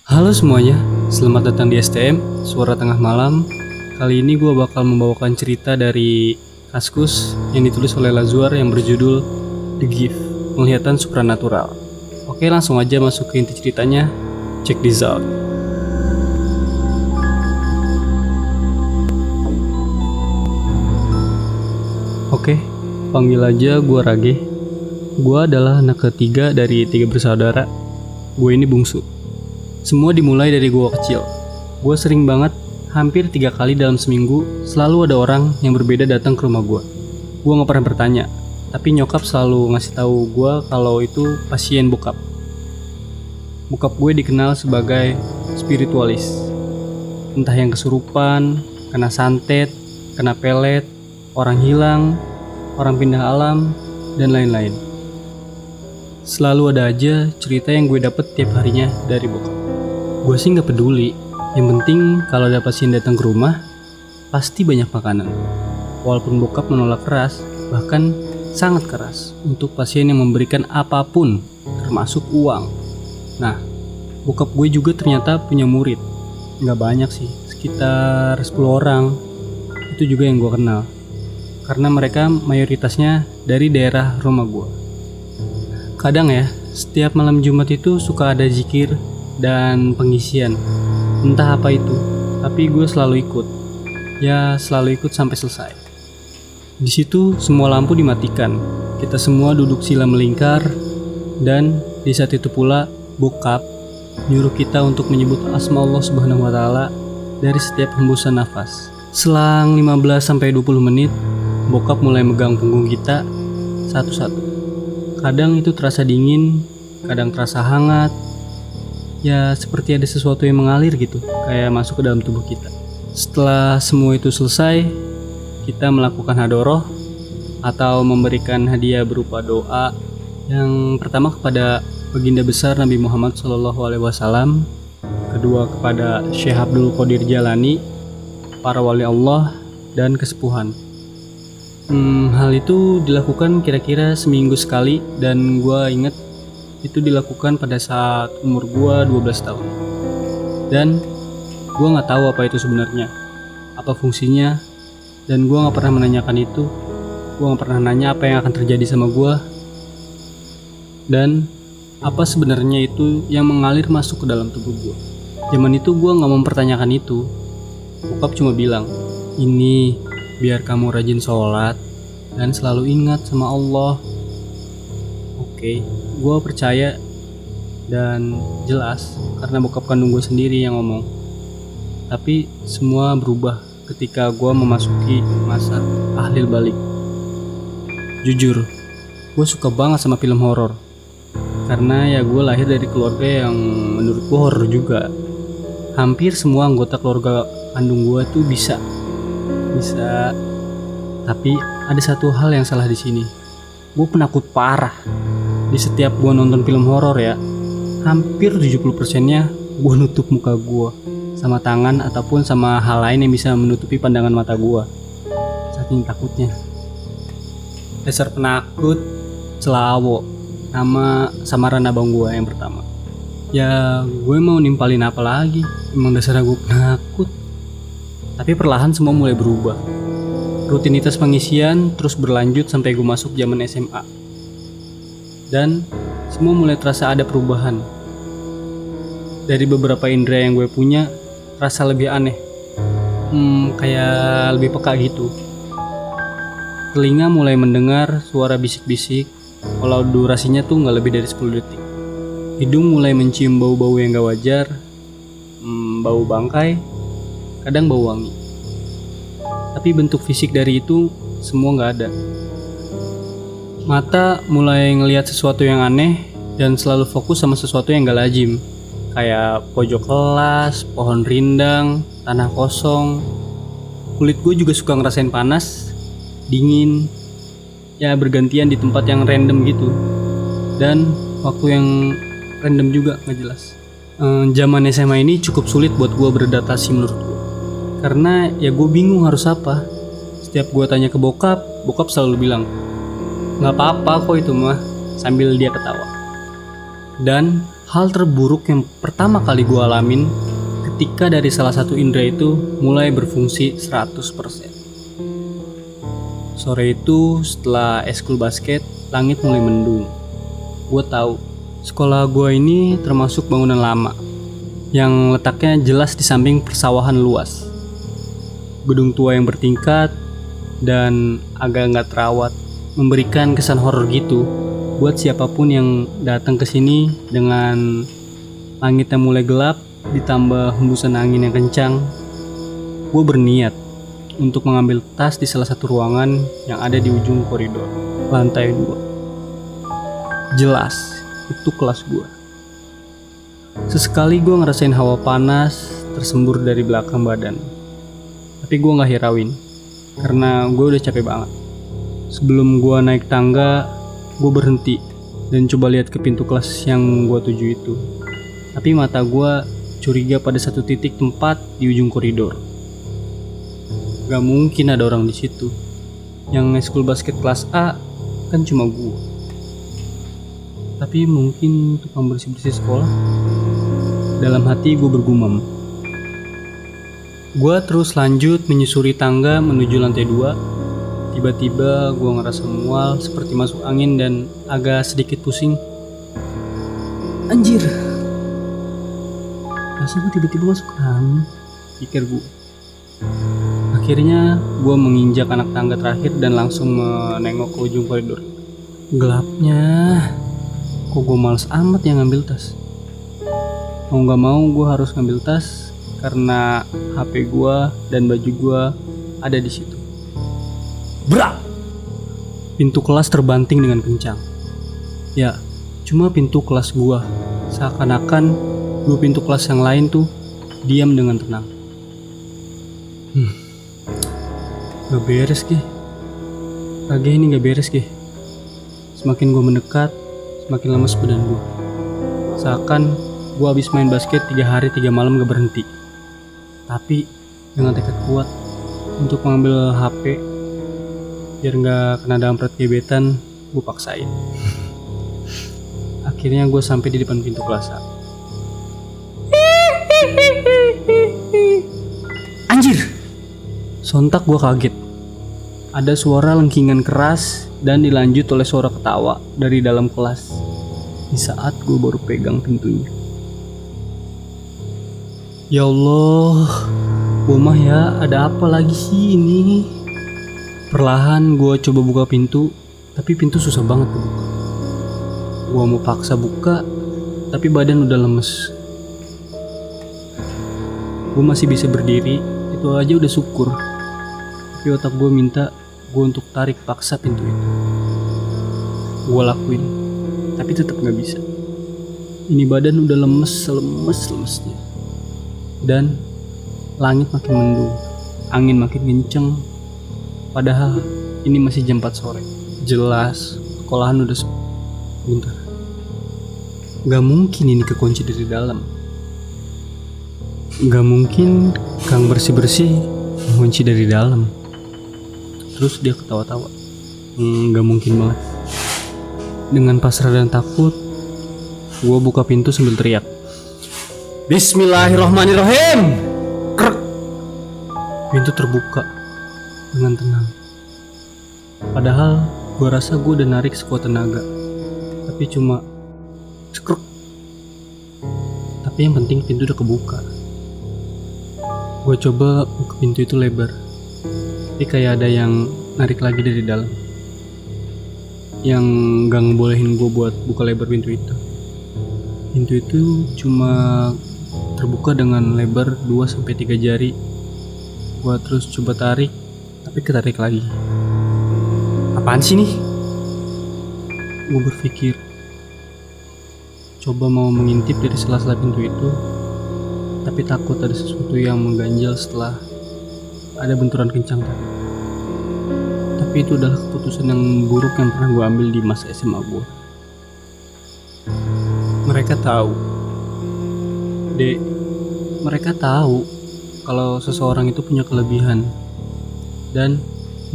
Halo semuanya, selamat datang di STM, Suara Tengah Malam. Kali ini gue bakal membawakan cerita dari Kaskus yang ditulis oleh Lazuar yang berjudul The Gift, Penglihatan Supranatural. Oke, langsung aja masuk ke inti ceritanya. Check this out. Oke, panggil aja gue Rage. Gue adalah anak ketiga dari 3 bersaudara. Gue ini bungsu. Semua dimulai dari gue kecil. Gue sering banget, hampir 3 kali dalam seminggu, selalu ada orang yang berbeda datang ke rumah gue. Gue gak pernah bertanya, tapi nyokap selalu ngasih tahu gue kalau itu pasien bokap. Bokap gue dikenal sebagai spiritualis. Entah yang kesurupan, kena santet, kena pelet, orang hilang, orang pindah alam, dan lain-lain. Selalu ada aja cerita yang gue dapet tiap harinya dari bokap. Gue sih gak peduli, yang penting kalau ada pasien datang ke rumah, pasti banyak makanan. Walaupun bokap menolak keras, bahkan sangat keras, untuk pasien yang memberikan apapun, termasuk uang. Nah, bokap gue juga ternyata punya murid. Gak banyak sih, sekitar 10 orang. Itu juga yang gue kenal. Karena mereka mayoritasnya dari daerah rumah gue. Kadang ya, setiap malam Jumat itu suka ada zikir dan pengisian. Entah apa itu, tapi gue selalu ikut. Ya, selalu ikut sampai selesai. Di situ semua lampu dimatikan. Kita semua duduk sila melingkar, dan di saat itu pula bokap nyuruh kita untuk menyebut asma Allah Subhanahu wa taala dari setiap hembusan nafas. Selang 15-20 menit, bokap mulai megang punggung kita satu-satu. Kadang itu terasa dingin, kadang terasa hangat. Ya seperti ada sesuatu yang mengalir gitu, kayak masuk ke dalam tubuh kita. Setelah semua itu selesai, kita melakukan hadoroh atau memberikan hadiah berupa doa. Yang pertama kepada baginda besar Nabi Muhammad SAW, kedua kepada Syekh Abdul Qadir Jalani, para wali Allah, dan kesepuhan. Hal itu dilakukan kira-kira seminggu sekali, dan gue inget itu dilakukan pada saat umur gue 12 tahun. Dan gue gak tahu apa itu sebenarnya, apa fungsinya, dan gue gak pernah menanyakan itu. Gue gak pernah nanya apa yang akan terjadi sama gue, dan apa sebenarnya itu yang mengalir masuk ke dalam tubuh gue. Zaman itu gue gak mempertanyakan itu. Bokap cuma bilang, ini biar kamu rajin sholat dan selalu ingat sama Allah. Oke, gue percaya dan jelas karena bokap kandung gue sendiri yang ngomong. Tapi semua berubah ketika gue memasuki masa ahlil balik. Jujur, gue suka banget sama film horor. Karena ya gue lahir dari keluarga yang menurut gue horor juga. Hampir semua anggota keluarga kandung gue tuh bisa. Tapi ada satu hal yang salah di sini. Gue penakut parah. Di setiap gue nonton film horor ya, hampir 70%-nya gue nutup muka gue sama tangan ataupun sama hal lain yang bisa menutupi pandangan mata gue. Saking takutnya. Dasar penakut, celawo, nama samaran abang gue yang pertama. Ya gue mau nimpalin apa lagi, emang dasar gue penakut. Tapi perlahan semua mulai berubah. Rutinitas pengisian terus berlanjut sampai gue masuk zaman SMA. Dan semua mulai terasa ada perubahan. Dari beberapa indera yang gue punya, rasa lebih aneh. Kayak lebih peka gitu. Telinga mulai mendengar suara bisik-bisik, walau durasinya tuh gak lebih dari 10 detik. Hidung mulai mencium bau-bau yang gak wajar, bau bangkai, kadang bau wangi. Tapi bentuk fisik dari itu semua gak ada. Mata mulai ngelihat sesuatu yang aneh dan selalu fokus sama sesuatu yang gak lazim. Kayak pojok kelas, pohon rindang, tanah kosong. Kulit gue juga suka ngerasain panas, dingin, ya bergantian di tempat yang random gitu. Dan waktu yang random juga gak jelas. Zaman SMA ini cukup sulit buat gue beradaptasi menurut gue. Karena ya gue bingung harus apa. Setiap gue tanya ke bokap selalu bilang, gak apa-apa kok itu mah, sambil dia ketawa. Dan Hal terburuk yang pertama kali gue alamin ketika dari salah satu indera itu mulai berfungsi 100%. Sore itu setelah eskul basket, langit mulai mendung. Gue tahu sekolah gue ini termasuk bangunan lama yang letaknya jelas di samping persawahan luas. Gedung tua yang bertingkat dan agak nggak terawat memberikan kesan horor gitu buat siapapun yang datang ke sini. Dengan langit yang mulai gelap ditambah hembusan angin yang kencang, gue berniat untuk mengambil tas di salah satu ruangan yang ada di ujung koridor lantai 2. Jelas itu kelas gue. Sesekali gue ngerasain hawa panas tersembur dari belakang badan, tapi gue gak hirauin karena gue udah capek banget. Sebelum gue naik tangga, gue berhenti dan coba lihat ke pintu kelas yang gue tuju itu. Tapi mata gue curiga pada satu titik tempat di ujung koridor. Gak mungkin ada orang di situ. Yang eskul basket kelas A kan cuma gue. Tapi mungkin tukang bersih-bersih sekolah. Dalam hati gue bergumam. Gue terus lanjut menyusuri tangga menuju lantai 2. Tiba-tiba gue ngerasa mual seperti masuk angin dan agak sedikit pusing. Anjir, masa gue tiba-tiba masuk angin, pikir gue. Akhirnya gue menginjak anak tangga terakhir dan langsung menengok ke ujung koridor. Gelapnya, kok gue males amat yang ngambil tas. Mau gak mau gue harus ngambil tas karena HP gue dan baju gue ada di situ. Brak! Pintu kelas terbanting dengan kencang. Ya, cuma pintu kelas gua. Seakan-akan 2 pintu kelas yang lain tuh diam dengan tenang. Gak beres Ki. Kagak ini gak beres Ki. Semakin gua mendekat, semakin lemes badan gua. Seakan gua habis main basket 3 hari 3 malam gak berhenti. Tapi dengan tekad kuat untuk mengambil HP biar gak kena damprat gebetan, gue paksain. Akhirnya gue sampai di depan pintu kelas A. Anjir! Sontak gue kaget. Ada suara lengkingan keras dan dilanjut oleh suara ketawa dari dalam kelas. Di saat gue baru pegang pintunya. Ya Allah, Bomah ya, ada apa lagi sih ini? Perlahan gue coba buka pintu, tapi pintu susah banget kebuka. Gue mau paksa buka, tapi badan udah lemes. Gue masih bisa berdiri, itu aja udah syukur. Tapi otak gue minta gue untuk tarik paksa pintu itu. Gue lakuin, tapi tetap gak bisa. Ini badan udah lemes-lemesnya. Dan langit makin mendung, angin makin kenceng. Padahal ini masih jam 4 sore. Jelas sekolahan udah bentar. Gak mungkin ini kekunci dari dalam. Gak mungkin Kang bersih-bersih mengunci dari dalam. Terus dia ketawa-tawa. Gak mungkin banget. Dengan pasrah dan takut, gue buka pintu sambil teriak, Bismillahirrahmanirrahim. Krek. Pintu terbuka dengan tenang. Padahal gue rasa gue udah narik sekuat tenaga, tapi cuma skrek. Tapi yang penting pintu udah kebuka. Gue coba buka pintu itu lebar, tapi kayak ada yang narik lagi dari dalam, yang gak ngebolehin gue buat buka lebar pintu itu. Pintu itu cuma terbuka dengan lebar 2-3 jari. Gue terus coba tarik, tapi ketarik lagi. Apaan sih nih? Gue berpikir, coba mau mengintip dari sela-sela pintu itu, tapi takut ada sesuatu yang mengganjal setelah ada benturan kencang tadi. Tapi itu adalah keputusan yang buruk yang pernah gue ambil di masa SMA gue. Mereka tahu, Dek, mereka tahu kalau seseorang itu punya kelebihan dan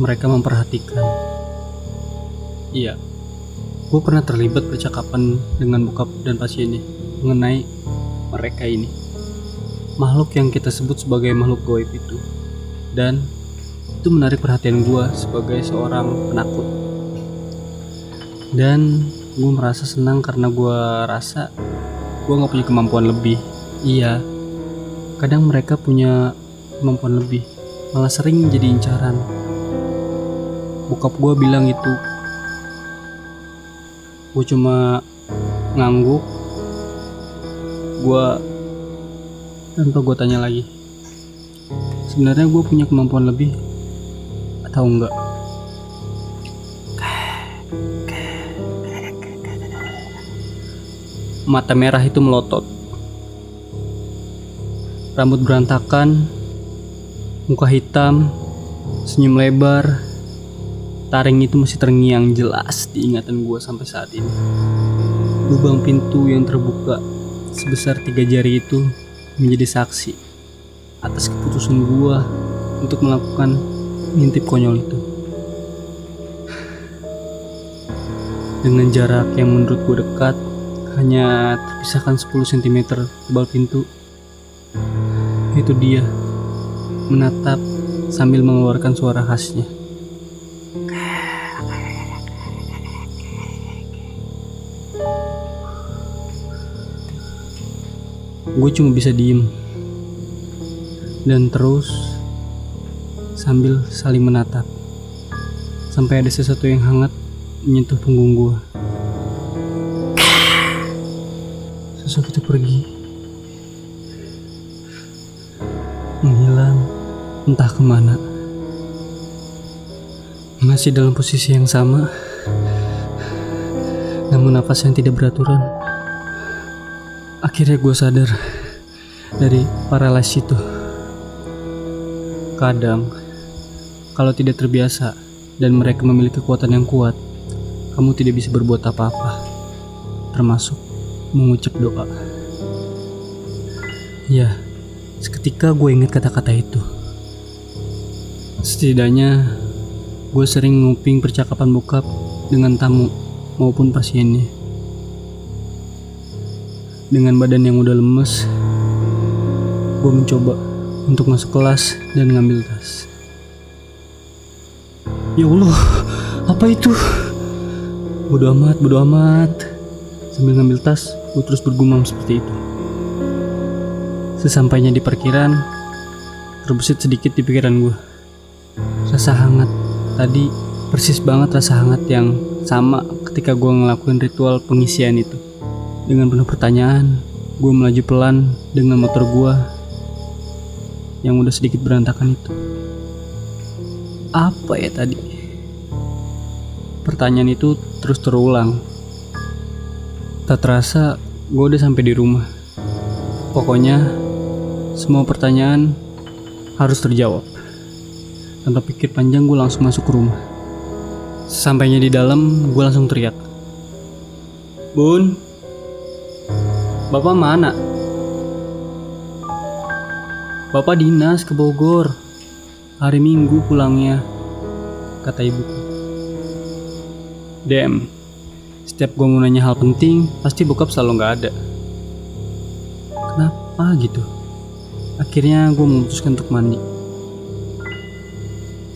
mereka memperhatikan. Iya, gue pernah terlibat percakapan dengan bokap dan pasiennya. mengenai mereka ini, makhluk yang kita sebut sebagai makhluk gaib itu. Dan itu menarik perhatian gue sebagai seorang penakut. Dan gue merasa senang karena gue rasa gue gak punya kemampuan lebih. Iya, kadang mereka punya kemampuan lebih, malah sering jadi incaran. Bokap gue bilang itu. Gue cuma ngangguk. Tanpa gue tanya lagi, sebenarnya gue punya kemampuan lebih atau enggak. Mata merah itu melotot, rambut berantakan, muka hitam, senyum lebar. Taring itu masih terngiang jelas di ingatan gue sampai saat ini. Lubang pintu yang terbuka sebesar 3 jari itu menjadi saksi atas keputusan gue untuk melakukan ngintip konyol itu. Dengan jarak yang menurut gue dekat, hanya terpisahkan 10 cm tebal pintu, itu dia menatap sambil mengeluarkan suara khasnya. Gue cuma bisa diem dan terus sambil saling menatap sampai ada sesuatu yang hangat menyentuh punggung gue. Sosok itu pergi, menghilang entah kemana. Masih dalam posisi yang sama, namun napas yang tidak beraturan. Akhirnya gue sadar dari paralisi itu. Kadang, kalau tidak terbiasa dan mereka memiliki kekuatan yang kuat, kamu tidak bisa berbuat apa-apa, termasuk mengucap doa. Ya, seketika gue ingat kata-kata itu. Setidaknya, gue sering nguping percakapan bokap dengan tamu maupun pasiennya. Dengan badan yang udah lemes, gue mencoba untuk masuk kelas dan ngambil tas. Ya Allah, apa itu? Bodo amat. Sambil ngambil tas, gue terus bergumam seperti itu. Sesampainya di parkiran, terbesit sedikit di pikiran gue. Rasa hangat tadi persis banget rasa hangat yang sama ketika gue ngelakuin ritual pengisian itu. Dengan penuh pertanyaan, gue melaju pelan dengan motor gue yang udah sedikit berantakan itu. Apa ya tadi? Pertanyaan itu terus terulang. Tak terasa, gue udah sampai di rumah. Pokoknya, semua pertanyaan harus terjawab. Tanpa pikir panjang, gue langsung masuk ke rumah. Sampainya di dalam, gue langsung teriak. Bun, Bapak mana? Bapak dinas ke Bogor. Hari Minggu pulangnya, kata ibuku. Damn, setiap gue mau nanya hal penting, pasti bokap selalu gak ada. Kenapa gitu? Akhirnya gue memutuskan untuk mandi.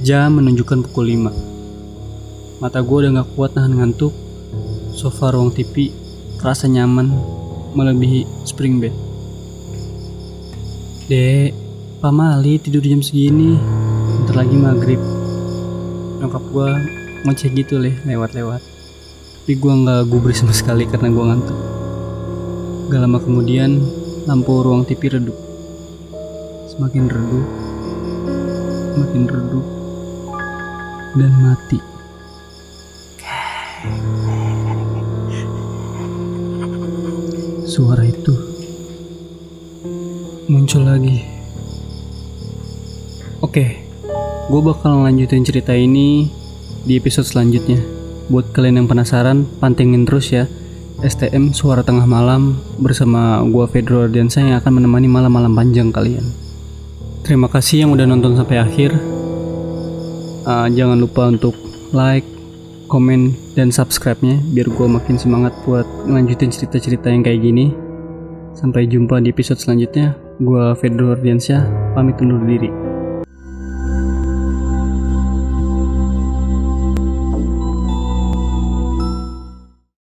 Jam menunjukkan pukul 5. Mata gue udah gak kuat nahan ngantuk. Sofa ruang TV terasa nyaman melebihi spring bed. Dek, Pak Mali tidur jam segini. Bentar lagi maghrib. Nyokap gue ngoceh gitu lewat-lewat. Tapi gue gak gubris sama sekali karena gue ngantuk. Gak lama kemudian lampu ruang TV redup. Semakin redup dan mati. Suara itu muncul lagi. Oke, gue bakal lanjutin cerita ini di episode selanjutnya. Buat kalian yang penasaran, pantengin terus ya STM Suara Tengah Malam bersama gue Pedro Ardiansa yang akan menemani malam-malam panjang kalian. Terima kasih yang udah nonton sampai akhir. Jangan lupa untuk like, komen, dan subscribe-nya biar gue makin semangat buat ngelanjutin cerita-cerita yang kayak gini. Sampai jumpa di episode selanjutnya. Gua Fedro Ardiansyah, pamit undur diri.